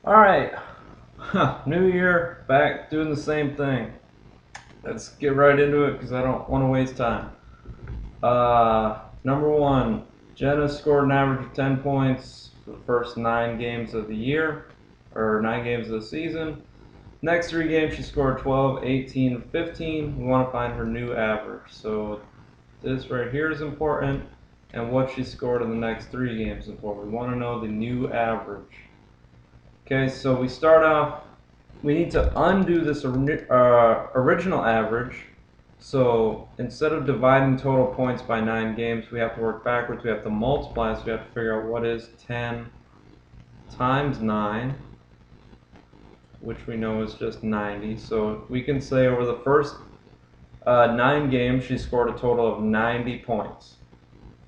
Alright, new year, back doing the same thing. Let's get right into it because I don't want to waste time. Number one, Jenna scored an average of 10 points for the first 9 games of the year, or 9 games of the season. Next 3 games, she scored 12, 18, 15. We want to find her new average. So this right here is important, and what she scored in the next 3 games is important. We want to know the new average. Okay, so we start off, we need to undo this original average. So instead of dividing total points by 9 games, we have to work backwards. We have to multiply, so we have to figure out what is 10 times 9, which we know is just 90. So we can say over the first 9 games, she scored a total of 90 points.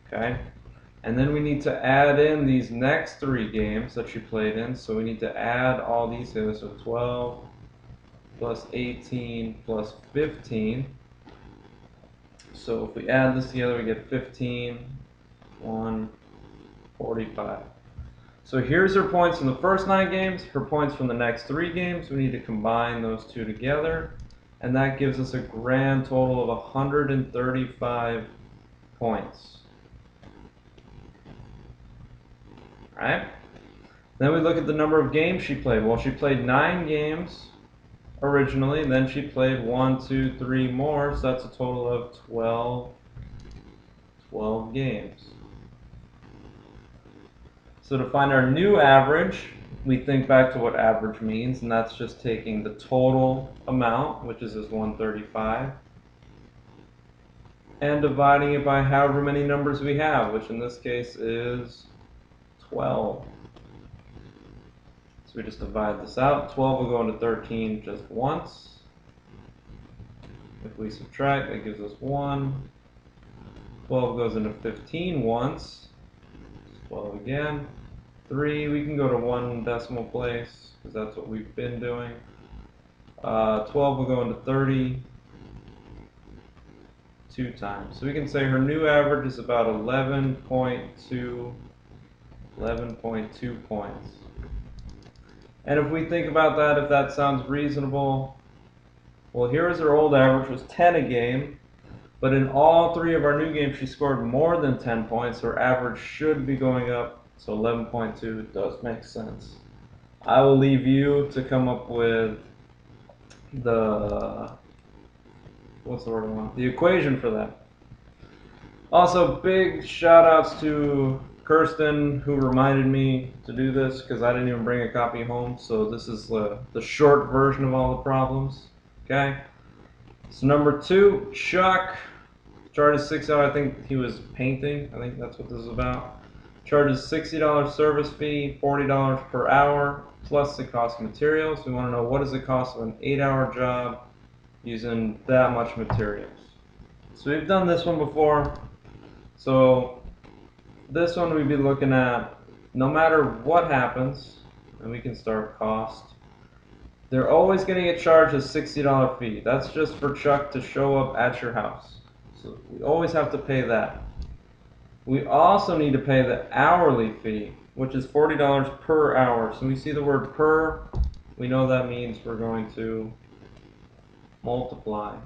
Okay? And then we need to add in these next 3 games that she played in. So we need to add all these together. So 12 plus 18 plus 15. So if we add this together, we get 15, 1, 45. So here's her points from the first 9 games, her points from the next 3 games. We need to combine those two together. And that gives us a grand total of 135 points. Alright? Then we look at the number of games she played. Well, she played 9 games originally, and then she played 1, 2, 3 more, so that's a total of 12 games. So to find our new average, we think back to what average means, and that's just taking the total amount, which is this 135, and dividing it by however many numbers we have, which in this case is 12. So we just divide this out. 12 will go into 13 just once. If we subtract, that gives us 1. 12 goes into 15 once. 12 again. 3, we can go to 1 decimal place because that's what we've been doing. 12 will go into 30 2 times. So we can say her new average is about 11.2 points. And if we think about that, if that sounds reasonable, well, here is her old average, was 10 a game, but in all 3 of our new games, she scored more than 10 points, so her average should be going up, so 11.2 does make sense. I will leave you to come up with the, what's the word I want? The equation for that. Also, big shout outs to Kirsten, who reminded me to do this because I didn't even bring a copy home. So this is the short version of all the problems. Okay. So number 2, Chuck charges $6. I think he was painting. I think that's what this is about. Charges $60 service fee, $40 per hour, plus the cost of materials. We want to know what is the cost of an 8-hour job using that much materials. So we've done this one before. So this one we'd be looking at, no matter what happens, and we can start cost, they're always going to get charged a $60 fee. That's just for Chuck to show up at your house. So we always have to pay that. We also need to pay the hourly fee, which is $40 per hour. So we see the word per, we know that means we're going to multiply.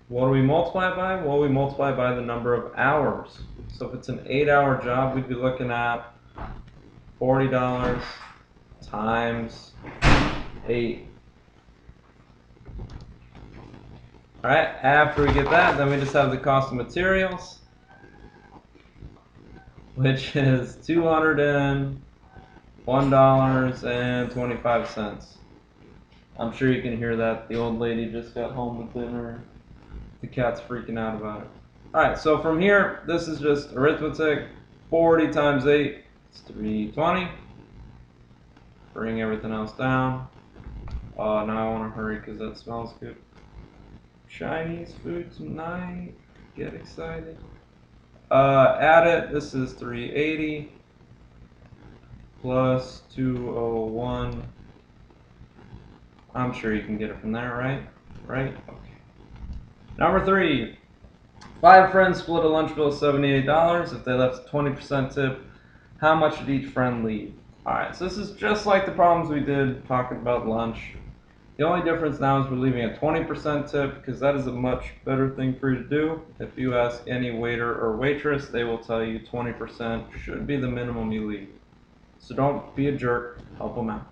What do we multiply by? Well, we multiply by the number of hours. So if it's an 8-hour job, we'd be looking at $40 times 8. Alright, after we get that, then we just have the cost of materials, which is $201.25. I'm sure you can hear that. The old lady just got home with dinner. The cat's freaking out about it. Alright, so from here, this is just arithmetic. 40 times 8 is 320. Bring everything else down. Now I want to hurry because that smells good. Chinese food tonight. Get excited. Add it. This is 380 plus 201. I'm sure you can get it from there, right? Right? Okay. Number 3. 5 friends split a lunch bill of $78. If they left a 20% tip, how much did each friend leave? Alright, so this is just like the problems we did talking about lunch. The only difference now is we're leaving a 20% tip because that is a much better thing for you to do. If you ask any waiter or waitress, they will tell you 20% should be the minimum you leave. So don't be a jerk, help them out.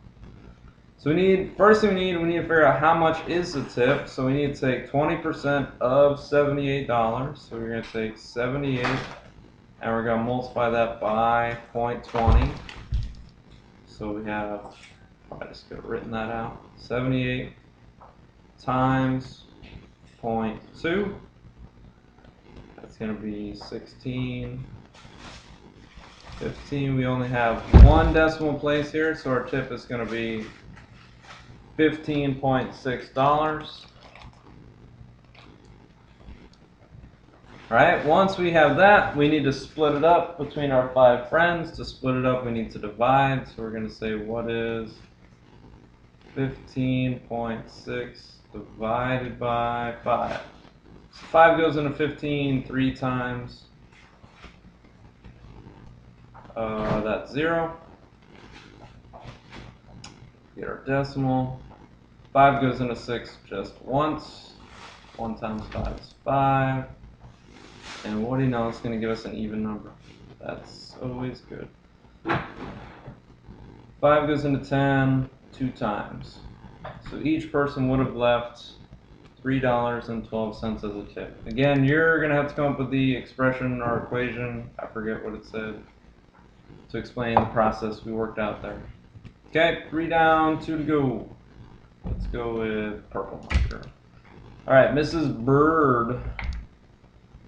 So first thing we need to figure out how much is the tip. So we need to take 20% of $78. So we're going to take 78 and we're going to multiply that by 0.20. So we have, I just could have written that out, 78 times 0.2. That's going to be 16, 15. We only have one decimal place here, so our tip is going to be $15.6. Alright, once we have that, we need to split it up between our 5 friends. To split it up, we need to divide. So we're going to say, what is 15.6 divided by 5? So 5 goes into 15 3 times. That's 0. Get our decimal. 5 goes into 6 just once. 1 times 5 is 5. And what do you know, it's going to give us an even number. That's always good. 5 goes into 10 2 times. So each person would have left $3.12 as a tip. Again, you're going to have to come up with the expression or equation, I forget what it said, to explain the process we worked out there. Okay, 3 down, 2 to go. Let's go with purple marker. Alright, Mrs. Bird.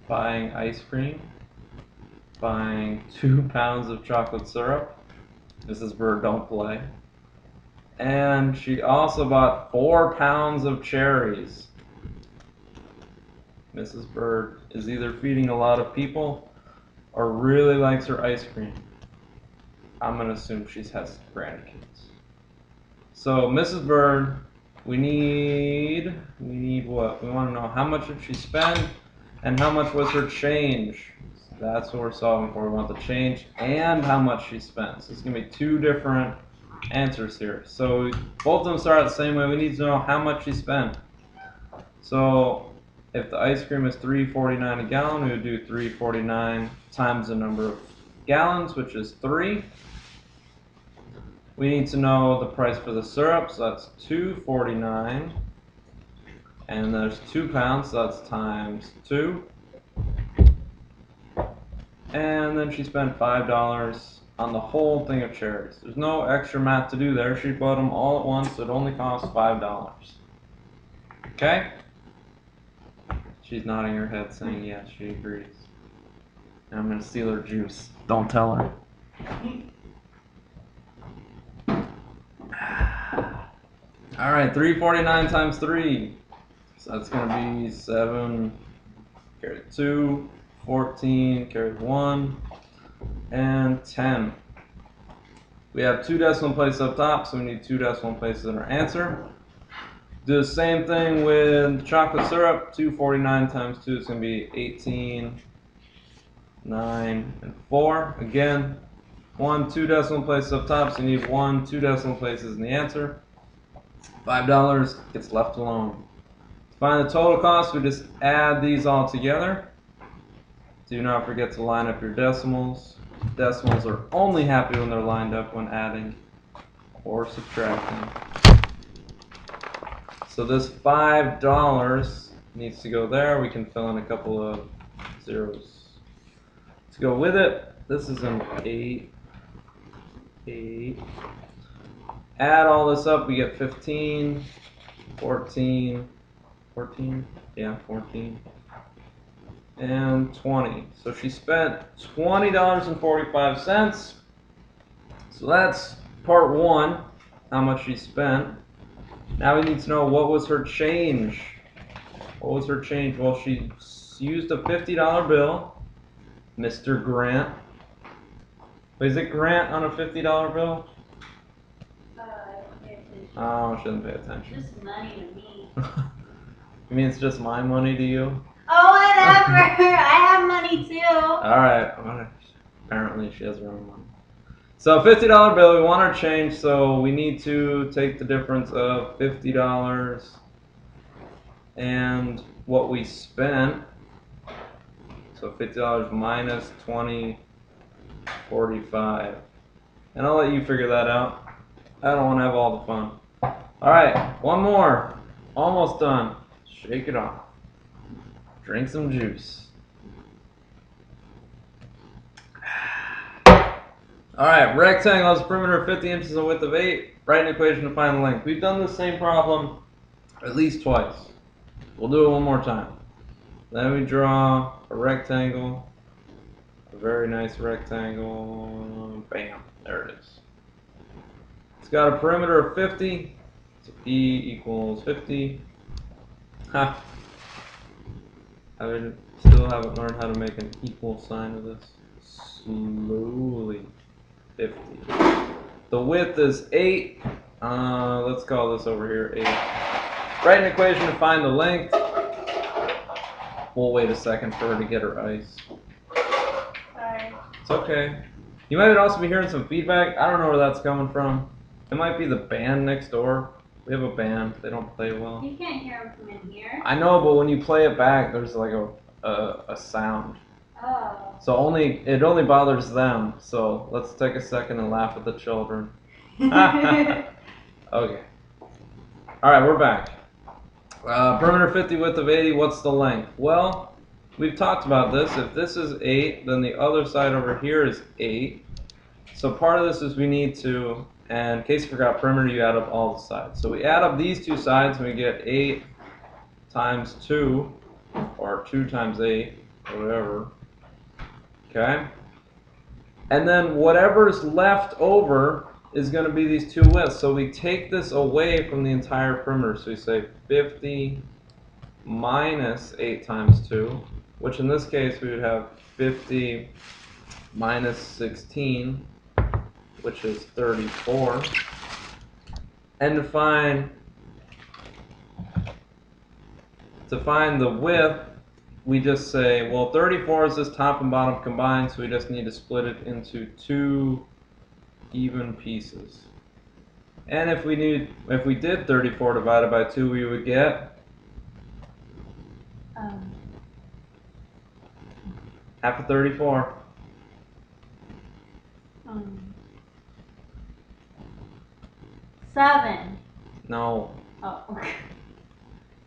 Buying ice cream, buying 2 pounds of chocolate syrup. Mrs. Bird, don't play. And she also bought 4 pounds of cherries. Mrs. Bird is either feeding a lot of people or really likes her ice cream. I'm going to assume she has grandkids. So Mrs. Bird, we need what? We want to know how much did she spend? And how much was her change? That's what we're solving for. We want the change and how much she spent. So it's going to be 2 different answers here. So both of them start the same way. We need to know how much she spent. So if the ice cream is $3.49 a gallon, we would do $3.49 times the number of gallons, which is 3. We need to know the price for the syrup, so that's $2.49. And there's 2 pounds, so that's times 2. And then she spent $5 on the whole thing of cherries. There's no extra math to do there. She bought them all at once, so it only cost $5. Okay? She's nodding her head saying yes, she agrees. And I'm going to steal her juice. Don't tell her. Alright, $3.49 times 3. So that's going to be 7, carry 2, 14, carry 1, and 10. We have 2 decimal places up top, so we need 2 decimal places in our answer. Do the same thing with chocolate syrup. $2.49 times 2 is going to be 18, 9, and 4. Again, 2 decimal places up top, so you need 2 decimal places in the answer. $5 gets left alone. To find the total cost, we just add these all together. Do not forget to line up your decimals. Decimals are only happy when they're lined up when adding or subtracting. So this $5 needs to go there. We can fill in a couple of zeros to go with it. This is an 8. Add all this up, we get 15, 14, 14, and 20. So she spent $20.45. So that's part 1, how much she spent. Now we need to know what was her change. What was her change? Well, she used a $50 bill. Mr. Grant. Wait, is it Grant on a $50 bill? I don't pay attention. Oh, she doesn't pay attention. It's just money to me. You mean it's just my money to you? Oh, whatever. I have money too. Alright. Apparently she has her own money. So $50 bill, we want our change, so we need to take the difference of $50 and what we spent. So $50 minus 20.45. And I'll let you figure that out. I don't want to have all the fun. Alright, one more. Almost done. Shake it off. Drink some juice. Alright, rectangle has a perimeter of 50 inches and a width of 8. Write an equation to find the length. We've done the same problem at least twice. We'll do it one more time. Then we draw a rectangle. A very nice rectangle. Bam. There it is. It's got a perimeter of 50. So E equals 50. Ha. I still haven't learned how to make an equal sign of this. Slowly. 50. The width is 8. Let's call this over here 8. Write an equation to find the length. We'll wait a second for her to get her ice. Sorry. It's okay. You might also be hearing some feedback. I don't know where that's coming from. It might be the band next door. We have a band. They don't play well. You can't hear them from in here. I know, but when you play it back, there's like a sound. Oh. So it only bothers them. So let's take a second and laugh at the children. Okay. All right, we're back. Perimeter 50, width of 80. What's the length? Well, we've talked about this. If this is 8, then the other side over here is 8. So part of this is we need to, and in case you forgot perimeter, you add up all the sides. So we add up these two sides and we get 8 times 2, or 2 times 8, or whatever. Okay? And then whatever's left over is going to be these two widths. So we take this away from the entire perimeter. So we say 50 minus 8 times 2, which in this case we would have 50 minus 16, which is 34. And to find the width, we just say, well, 34 is this top and bottom combined, so we just need to split it into 2 even pieces. And if we did 34 divided by 2, we would get half of 34. 7. No. Oh, okay.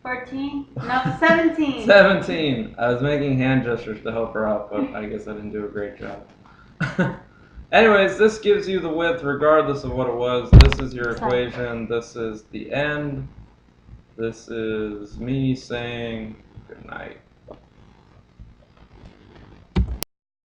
14? No, 17. 17. I was making hand gestures to help her out, but I guess I didn't do a great job. Anyways, this gives you the width regardless of what it was. This is your equation. This is the end. This is me saying good night.